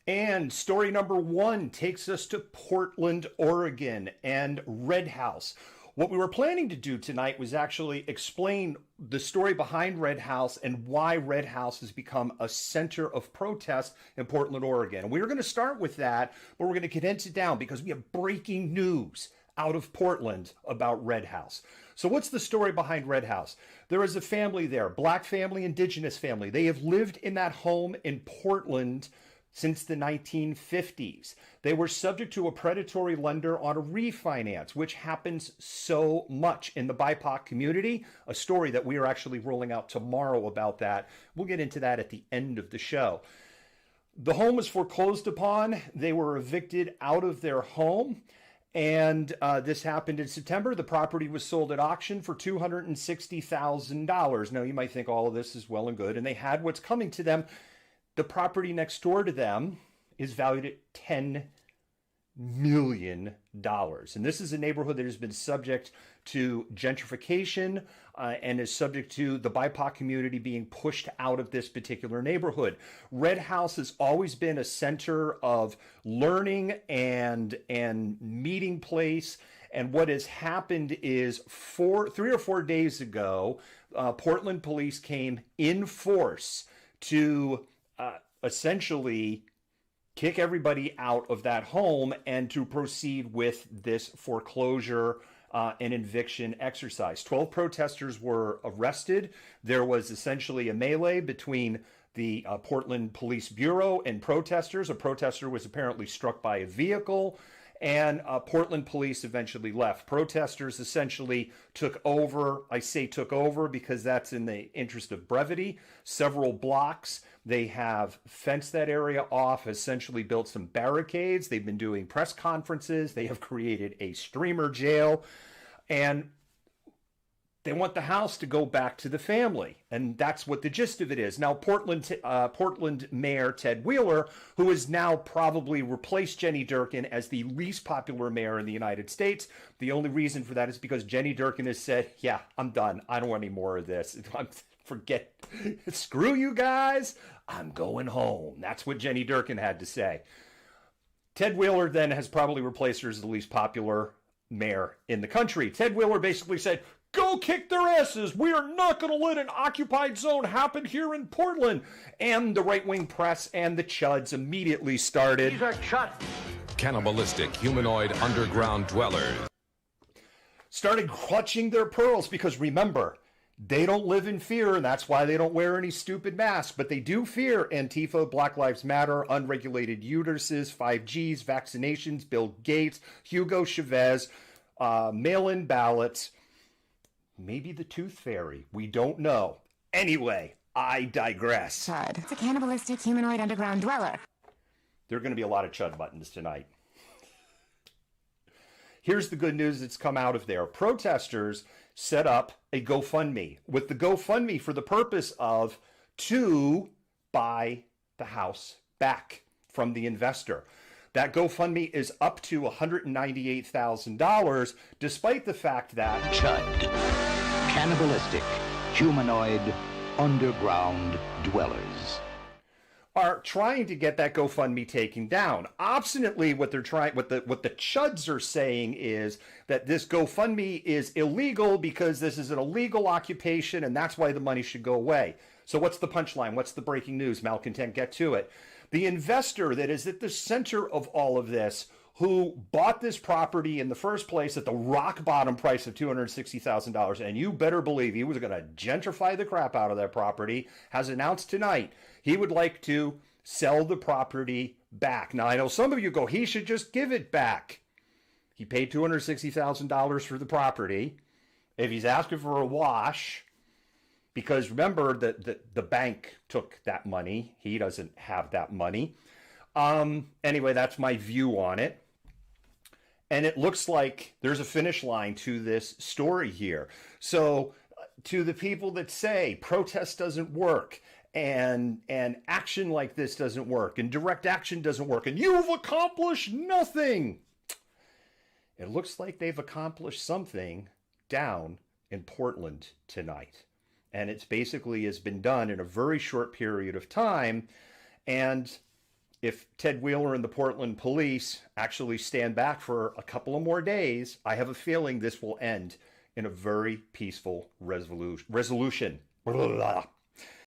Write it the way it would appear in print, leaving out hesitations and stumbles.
And story number one takes us to Portland, Oregon, and Red House. What we were planning to do tonight was actually explain the story behind Red House and why Red House has become a center of protest in Portland, Oregon. And we were going to start with that, but we're going to condense it down because we have breaking news out of Portland about Red House. So what's the story behind Red House? There is a family there, Black family, Indigenous family. They have lived in that home in Portland since the 1950s. They were subject to a predatory lender on a refinance, which happens so much in the BIPOC community. A story that we are actually rolling out tomorrow about that. We'll get into that at the end of the show. The home was foreclosed upon. They were evicted out of their home. And this happened in September. The property was sold at auction for $260,000. Now, you might think all of this is well and good, and they had what's coming to them. The property next door to them is valued at $10 million. And this is a neighborhood that has been subject to gentrification and is subject to the BIPOC community being pushed out of this particular neighborhood. Red House has always been a center of learning and meeting place. And what has happened is 3 or 4 days ago, Portland police came in force to essentially kick everybody out of that home and to proceed with this foreclosure and eviction exercise. 12 protesters were arrested. There was essentially a melee between the Portland Police Bureau and protesters. A protester was apparently struck by a vehicle, and Portland police eventually left. Protesters essentially took over. I say took over because that's in the interest of brevity. Several blocks. They have fenced that area off, essentially built some barricades. They've been doing press conferences. They have created a streamer jail. And they want the house to go back to the family. And that's what the gist of it is. Now, Portland Mayor Ted Wheeler, who has now probably replaced Jenny Durkan as the least popular mayor in the United States. The only reason for that is because Jenny Durkan has said, yeah, I'm done. I don't want any more of this. Forget, screw you guys. I'm going home. That's what Jenny Durkan had to say. Ted Wheeler then has probably replaced her as the least popular mayor in the country. Ted Wheeler basically said, go kick their asses. We are not going to let an occupied zone happen here in Portland. And the right-wing press and the chuds immediately started. These are chuds. Cannibalistic humanoid underground dwellers. Started clutching their pearls because remember, they don't live in fear, and that's why they don't wear any stupid masks. But they do fear Antifa, Black Lives Matter, unregulated uteruses, 5Gs, vaccinations, Bill Gates, Hugo Chavez, mail-in ballots, maybe the Tooth Fairy. We don't know. Anyway, I digress. Chud. It's a cannibalistic humanoid underground dweller. There are going to be a lot of chud buttons tonight. Here's the good news that's come out of there. Protesters set up a GoFundMe with the GoFundMe for the purpose of to buy the house back from the investor. That GoFundMe is up to $198,000, despite the fact that Chud. Cannibalistic, humanoid, underground dwellers are trying to get that GoFundMe taken down. Obstinately, what the chuds are saying is that this GoFundMe is illegal because this is an illegal occupation and that's why the money should go away. So what's the punchline? What's the breaking news? Malcontent, get to it. The investor that is at the center of all of this, who bought this property in the first place at the rock bottom price of $260,000, and you better believe he was going to gentrify the crap out of that property, has announced tonight he would like to sell the property back. Now, I know some of you go, he should just give it back. He paid $260,000 for the property. If he's asking for a wash, because remember that the bank took that money. He doesn't have that money. Anyway, that's my view on it. And it looks like there's a finish line to this story here. So to the people that say protest doesn't work and action like this doesn't work and direct action doesn't work and you've accomplished nothing, it looks like they've accomplished something down in Portland tonight. And it's basically has been done in a very short period of time. And If Ted Wheeler and the Portland police actually stand back for a couple of more days, I have a feeling this will end in a very peaceful resolution. Blah, blah, blah.